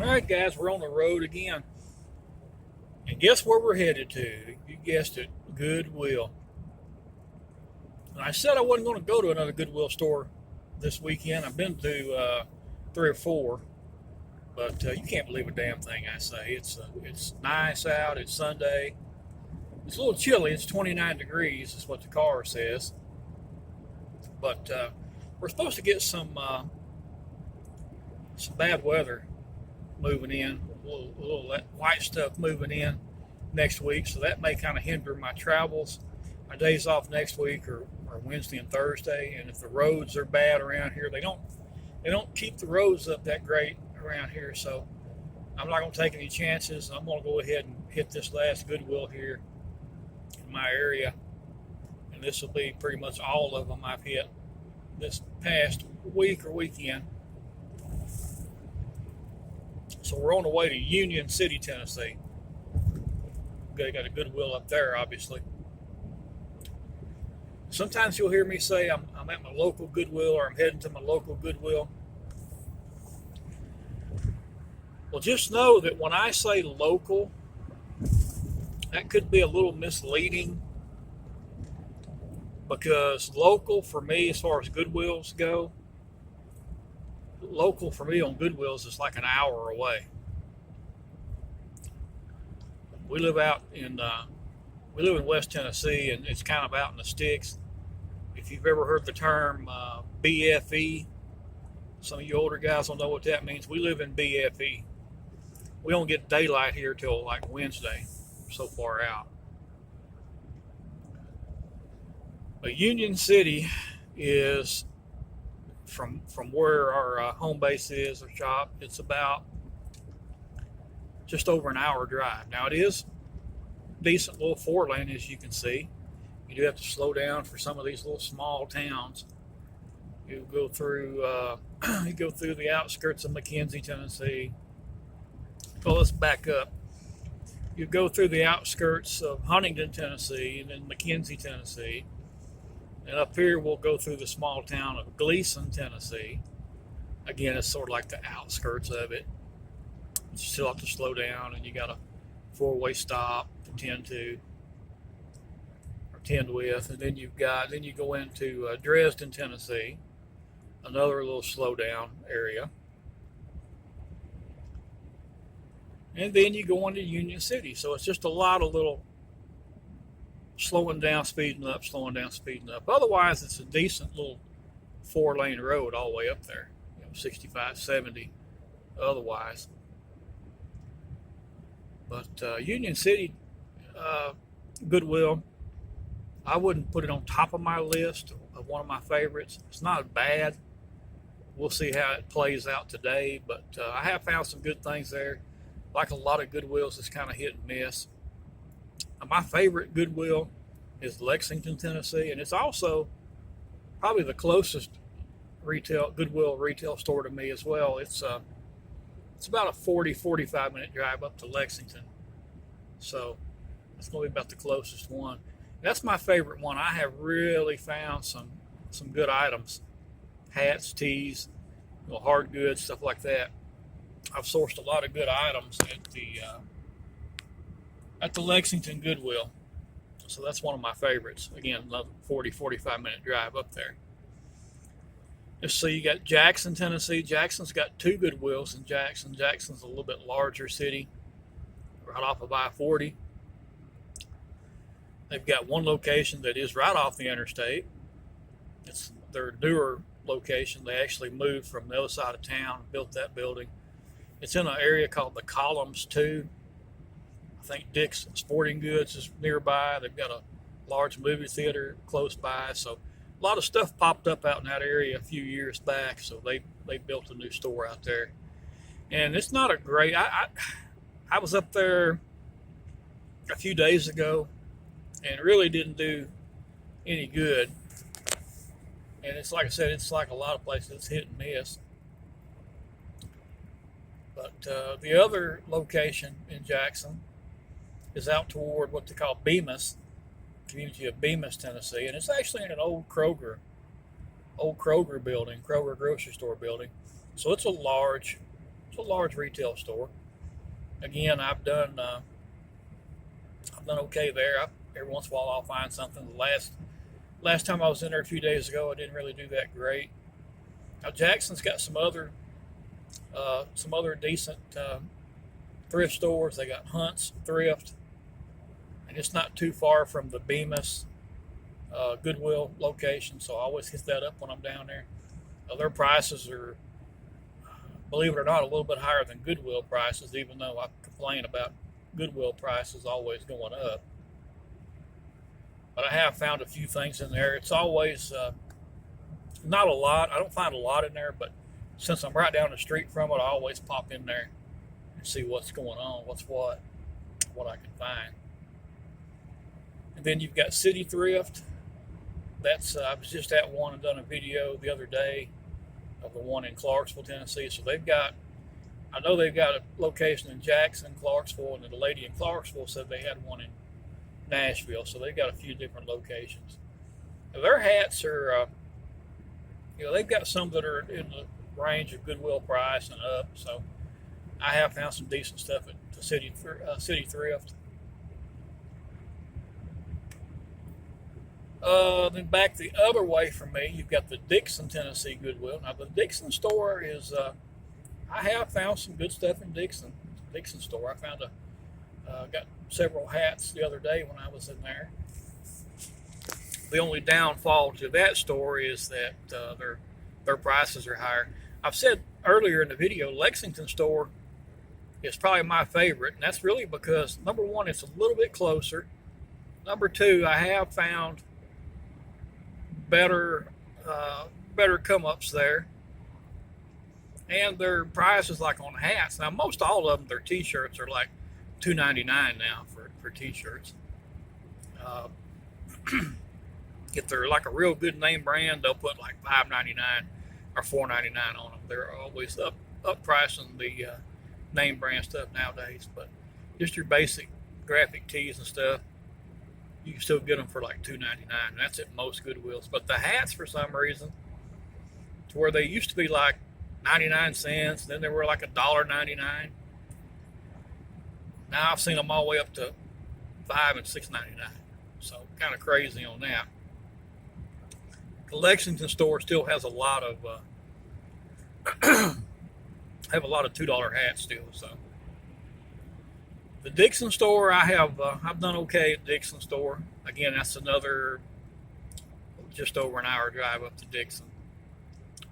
All right, guys, we're on the road again. And guess where we're headed to? You guessed it, Goodwill. And I said I wasn't going to go to another Goodwill store this weekend. I've been to three or four, but you can't believe a damn thing I say. It's nice out. It's Sunday. It's a little chilly. It's 29 degrees, is what the car says. But we're supposed to get some bad weather moving in, a little white stuff moving in next week, so that may kind of hinder my travels. My days off next week are Wednesday and Thursday, and if the roads are bad around here, they don't keep the roads up that great around here, so I'm not going to take any chances. I'm going to go ahead and hit this last Goodwill here in my area, and this will be pretty much all of them I've hit this past week or weekend. So we're on the way to Union City, Tennessee. They got a Goodwill up there, obviously. Sometimes you'll hear me say I'm at my local Goodwill or I'm heading to my local Goodwill. Well, just know that when I say local, that could be a little misleading, because local for me, as far as Goodwills go, local for me on Goodwills is like an hour away. We live out in we live in West Tennessee, and it's kind of out in the sticks. If you've ever heard the term BFE, some of you older guys don't know what that means. We live in BFE. We don't get daylight here till like Wednesday, so far out. But Union City is from where our home base is, or shop. It's about just over an hour drive. Now it is decent little four lane, as you can see. You do have to slow down for some of these little small towns. You go through you go through the outskirts of McKenzie, Tennessee. Well, let's back up. You go through the outskirts of Huntington, Tennessee, and then McKenzie, Tennessee. And up here, we'll go through the small town of Gleason, Tennessee. Again, it's sort of like the outskirts of it. You still have to slow down, and you got a four-way stop to tend to, or tend with. And then you go into Dresden, Tennessee, another little slow down area. And then you go into Union City. So it's just a lot of little slowing down, speeding up, slowing down, speeding up. Otherwise, it's a decent little four-lane road all the way up there, 65, 70 otherwise. But Union City, Goodwill, I wouldn't put it on top of my list of one of my favorites. It's not bad. We'll see how it plays out today, but I have found some good things there. Like a lot of Goodwills, it's kind of hit and miss. My favorite Goodwill is Lexington, Tennessee, and it's also probably the closest Goodwill retail store to me as well. It's about a 45 minute drive up to Lexington, so that's going to be about the closest one. That's my favorite one. I have really found some good items, hats, tees, hard goods, stuff like that. I've sourced a lot of good items at the Lexington Goodwill. So that's one of my favorites. Again, another 45 minute drive up there. Let's see, you got Jackson, Tennessee. Jackson's got two Goodwills in Jackson. Jackson's a little bit larger city, right off of I-40. They've got one location that is right off the interstate. It's their newer location. They actually moved from the other side of town, built that building. It's in an area called the Columns 2. I think Dick's Sporting Goods is nearby. They've got a large movie theater close by. So a lot of stuff popped up out in that area a few years back. So they built a new store out there. And it's not a great... I was up there a few days ago, and it really didn't do any good. And it's like I said, it's like a lot of places, it's hit and miss. But the other location in Jackson is out toward what they call Bemis, community of Bemis, Tennessee, and it's actually in an old Kroger building, Kroger grocery store building. So it's a large It's a large retail store. Again, I've done okay there. Every once in a while, I'll find something. The last time I was in there a few days ago, I didn't really do that great. Now Jackson's got some other decent thrift stores. They got Hunt's Thrift, and it's not too far from the Bemis Goodwill location, so I always hit that up when I'm down there. Their prices are, believe it or not, a little bit higher than Goodwill prices, even though I complain about Goodwill prices always going up. But I have found a few things in there. It's always not a lot. I don't find a lot in there, but since I'm right down the street from it, I always pop in there and see what's going on, what I can find. And then you've got City Thrift. That's I was just at one and done a video the other day of the one in Clarksville, Tennessee. So I know they've got a location in Jackson, Clarksville, and the lady in Clarksville said they had one in Nashville. So they've got a few different locations. Now, their hats are, they've got some that are in the range of Goodwill price and up. So I have found some decent stuff at the City Thrift. Then back the other way from me, you've got the Dixon, Tennessee Goodwill. Now the Dixon store is, I have found some good stuff in Dixon store. I found got several hats the other day when I was in there. The only downfall to that store is that their prices are higher. I've said earlier in the video, Lexington store is probably my favorite, and that's really because, number one, it's a little bit closer. Number two, I have found better come-ups there, and their prices, like on hats. Now, most all of them, their T-shirts are like $2.99 now for T-shirts. If they're like a real good name brand, they'll put like $5.99 or $4.99 on them. They're always up pricing the name brand stuff nowadays. But just your basic graphic tees and stuff, you can still get them for like $2.99. That's at most Goodwills. But the hats, for some reason, to where they used to be like 99 cents, then they were like $1.99. Now I've seen them all the way up to $5 and $6.99. So kind of crazy on that. The Lexington store still has a lot of have a lot of $2 hats still. So the Dixon store, I've done okay at Dixon store. Again, that's another just over an hour drive up to Dixon,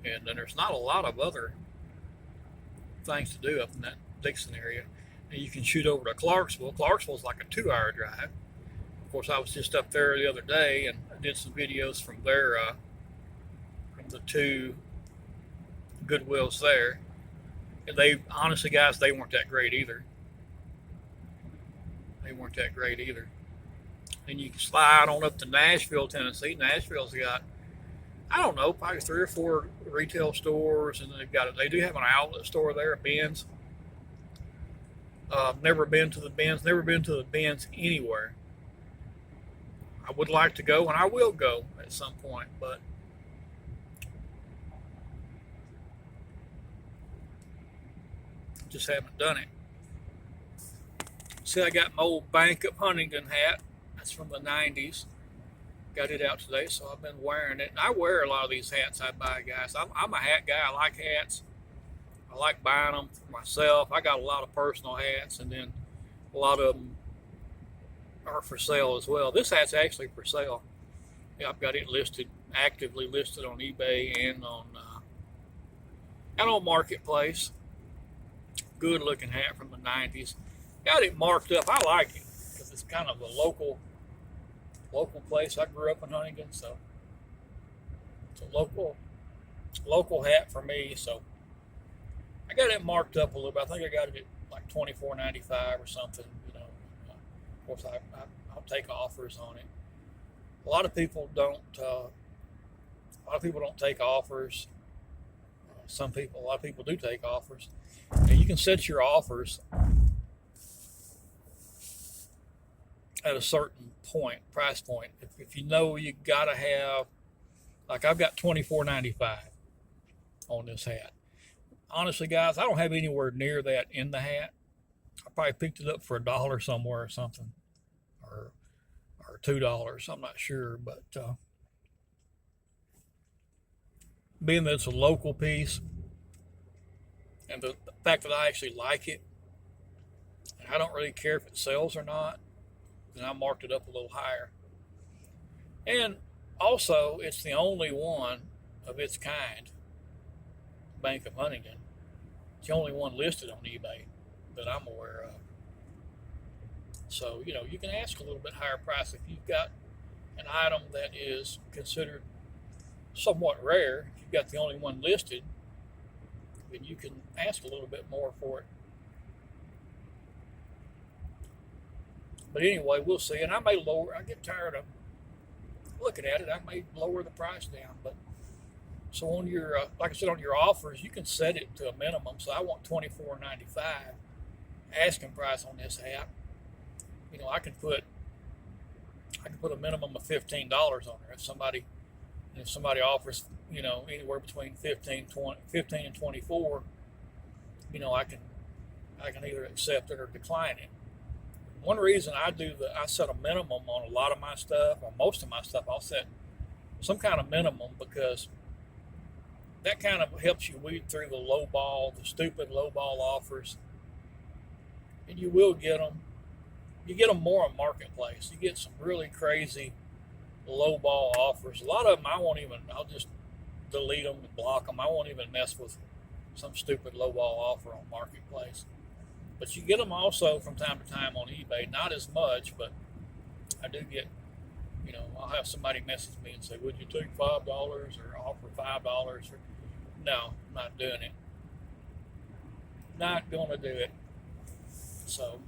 and then there's not a lot of other things to do up in that Dixon area. And you can shoot over to Clarksville. Clarksville's like a 2-hour drive. Of course, I was just up there the other day and I did some videos from their from the two Goodwills there. And they, honestly, guys, they weren't that great either. Then you can slide on up to Nashville, Tennessee. Nashville's got, I don't know, probably 3 or 4 retail stores, and they do have an outlet store there at Ben's. Never been to the Ben's anywhere. I would like to go, and I will go at some point, but just haven't done it. See, I got my old Bank of Huntington hat. That's from the 90s. Got it out today, so I've been wearing it. And I wear a lot of these hats I buy, guys. I'm a hat guy. I like hats. I like buying them for myself. I got a lot of personal hats, and then a lot of them are for sale as well. This hat's actually for sale. Yeah, I've got it actively listed on eBay and on Marketplace. Good looking hat from the 90s. Got it marked up. I like it because it's kind of a local place. I grew up in Huntington, so it's a local hat for me. So I got it marked up a little bit. I think I got it at like $24.95 or something. Of course, I'll take offers on it. A lot of people don't take offers. A lot of people do take offers. And you can set your offers at a certain price point. If you know you gotta have, like I've got $24.95 on this hat. Honestly, guys, I don't have anywhere near that in the hat. I probably picked it up for $1 somewhere or something, or $2. I'm not sure, but being that it's a local piece, and the fact that I actually like it, and I don't really care if it sells or not, then I marked it up a little higher. And also, it's the only one of its kind, Bank of Huntington. It's the only one listed on eBay that I'm aware of. So, you can ask a little bit higher price if you've got an item that is considered somewhat rare. If you've got the only one listed, then you can ask a little bit more for it. But anyway, we'll see. And I may lower, I get tired of looking at it. I may lower the price down. But so on your, like I said, on your offers, you can set it to a minimum. So I want $24.95 asking price on this hat. I can put a minimum of $15 on there. If somebody offers, anywhere between 15 and 24, I can either accept it or decline it. One reason I set a minimum on a lot of my stuff, or most of my stuff, I'll set some kind of minimum, because that kind of helps you weed through the stupid low ball offers, and you will get them. You get them more on Marketplace. You get some really crazy low ball offers. A lot of them I'll just delete them and block them. I won't even mess with some stupid low ball offer on Marketplace. But you get them also from time to time on eBay. Not as much, but I do get, I'll have somebody message me and say, would you take $5 or offer $5? No, I'm not doing it. Not going to do it. So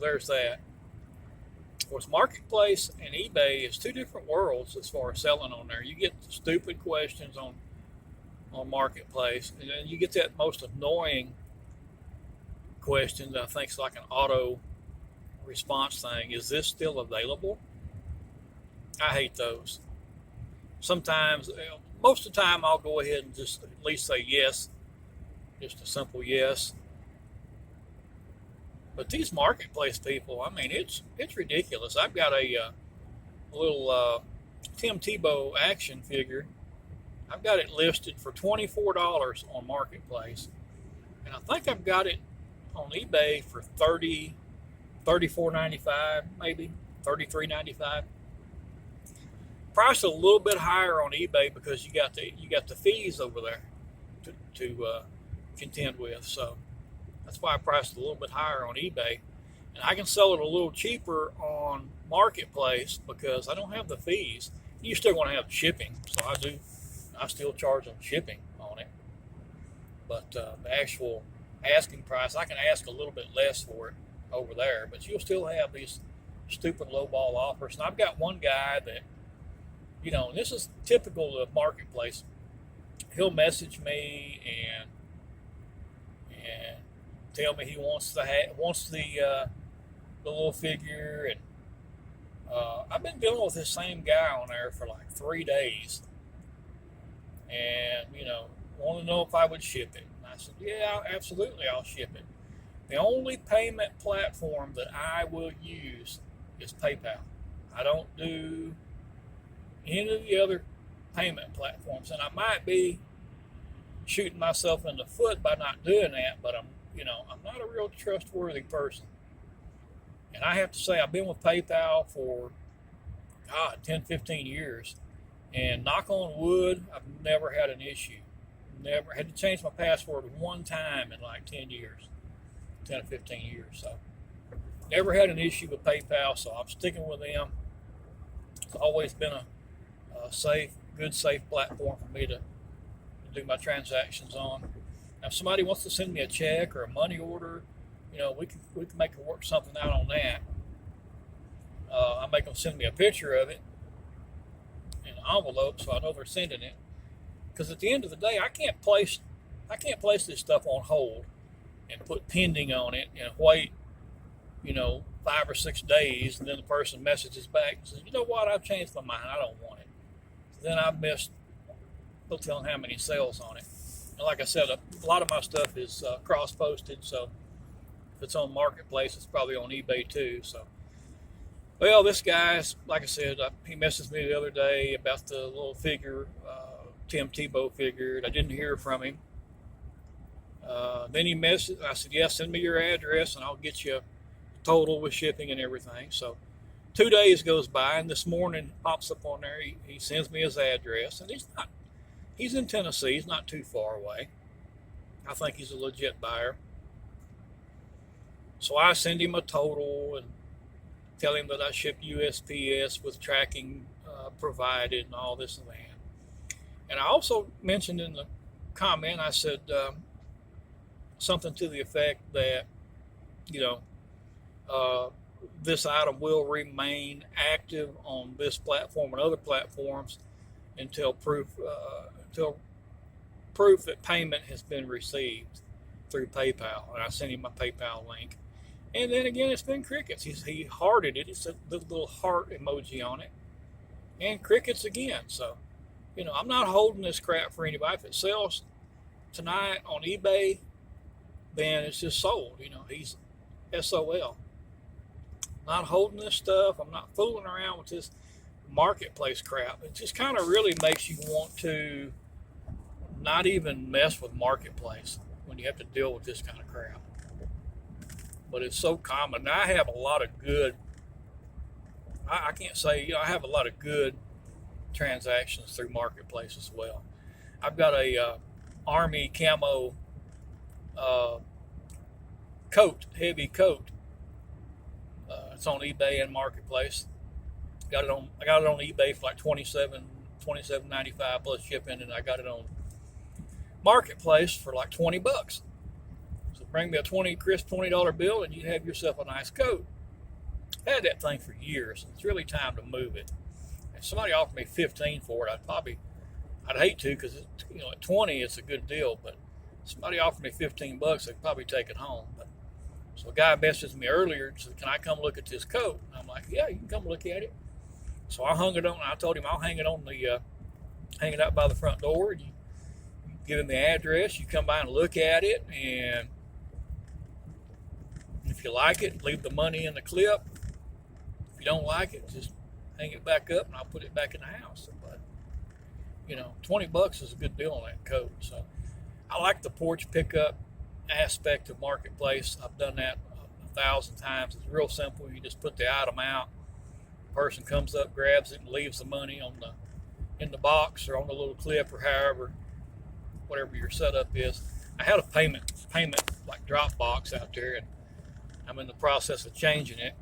there's that. Of course, Marketplace and eBay is two different worlds as far as selling on there. You get stupid questions on Marketplace, and then you get that most annoying question that I think is like an auto response thing. Is this still available? I hate those. Sometimes, most of the time, I'll go ahead and just at least say yes, just a simple yes. But these Marketplace people, it's ridiculous. I've got a little Tim Tebow action figure. I've got it listed for $24 on Marketplace, and I think I've got it on eBay for $34.95, maybe $33.95. Price a little bit higher on eBay because you got the fees over there to contend with. So that's why I priced it a little bit higher on eBay, and I can sell it a little cheaper on Marketplace because I don't have the fees. You still want to have shipping, so I still charge them shipping on it. But the actual asking price, I can ask a little bit less for it over there, but you'll still have these stupid lowball offers. And I've got one guy that, and this is typical of Marketplace. He'll message me and tell me he wants the little figure, and I've been dealing with this same guy on there for like 3 days, and want to know if I would ship it. And I said, yeah, absolutely, I'll ship it. The only payment platform that I will use is PayPal. I don't do any of the other payment platforms, and I might be shooting myself in the foot by not doing that, but I'm not a real trustworthy person. And I have to say, I've been with PayPal for 10, 15 years, and knock on wood, I've never had an issue. Never had to change my password one time in like 10 or 15 years. So never had an issue with PayPal, so I'm sticking with them. It's always been a safe platform for me to do my transactions on. Now, if somebody wants to send me a check or a money order, we can make something out on that. I make them send me a picture of it in an envelope so I know they're sending it. Because at the end of the day, I can't place this stuff on hold and put pending on it and wait, 5 or 6 days, and then the person messages back and says, you know what, I've changed my mind, I don't want it. So then I've missed no telling how many sales on it. And like I said, a lot of my stuff is cross-posted, so if it's on Marketplace, it's probably on eBay too. So, well, this guy's, like I said, he messaged me the other day about the little figure, Tim Tebow figure. I didn't hear from him. Then he messaged. I said, "Yeah, send me your address, and I'll get you a total with shipping and everything." So 2 days goes by, and this morning pops up on there. He sends me his address, and he's in Tennessee. He's not too far away. I think he's a legit buyer. So I send him a total and tell him that I ship USPS with tracking provided and all this and that. And I also mentioned in the comment, I said something to the effect that, you know, this item will remain active on this platform and other platforms until proof that payment has been received through PayPal. And I sent him my PayPal link. And then again, it's been crickets. He hearted it. It's a little heart emoji on it. And crickets again. So, you know, I'm not holding this crap for anybody. If it sells tonight on eBay, then it's just sold. You know, he's SOL. Not holding this stuff. I'm not fooling around with this Marketplace crap. It just kind of really makes you want to not even mess with Marketplace when you have to deal with this kind of crap. But it's so common. Now, I have a lot of good, I can't say, you know, I have a lot of good transactions through Marketplace as well. I've got a Army camo coat, heavy coat. It's on eBay and Marketplace. I got it on eBay for like $27.95 plus shipping, and I got it on Marketplace for like $20. So bring me a crisp $20 bill, and you have yourself a nice coat. I had that thing for years. It's really time to move it. If somebody offered me $15 for it, I'd hate to, because you know, at $20 it's a good deal, but somebody offered me $15, I'd probably take it home. But so a guy messaged me earlier and said, "Can I come look at this coat?" And I'm like, "Yeah, you can come look at it." So I hung it on. I told him I'll hang it on hang it out by the front door. And you give him the address. You come by and look at it, and if you like it, leave the money in the clip. If you don't like it, just hang it back up, and I'll put it back in the house. But you know, $20 is a good deal on that coat. So I like the porch pickup aspect of Marketplace. I've done that 1,000 times. It's real simple. You just put the item out. The person comes up, grabs it, and leaves the money in the box or on the little clip or whatever your setup is. I had a payment like drop box out there, and I'm in the process of changing it.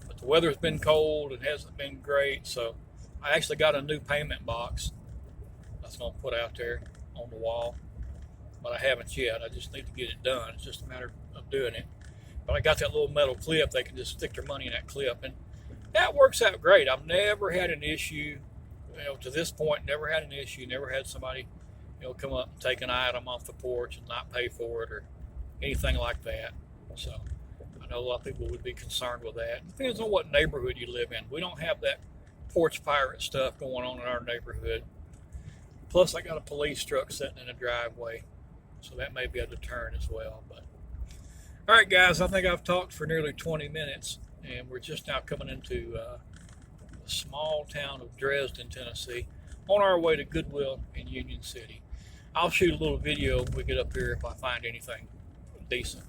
But the weather's been cold. It hasn't been great, so I actually got a new payment box that's going to put out there on the wall. But I haven't yet. I just need to get it done. It's just a matter of doing it. But I got that little metal clip. They can just stick their money in that clip, and that works out great. I've never had an issue, you know, to this point. Never had an issue. Never had somebody, you know, come up and take an item off the porch and not pay for it or anything like that. So I know a lot of people would be concerned with that. It depends on what neighborhood you live in. We don't have that porch pirate stuff going on in our neighborhood. Plus, I got a police truck sitting in the driveway, so that may be a deterrent as well. But all right, guys, I think I've talked for nearly 20 minutes, and we're just now coming into the small town of Dresden, Tennessee, on our way to Goodwill in Union City. I'll shoot a little video when we get up here if I find anything decent.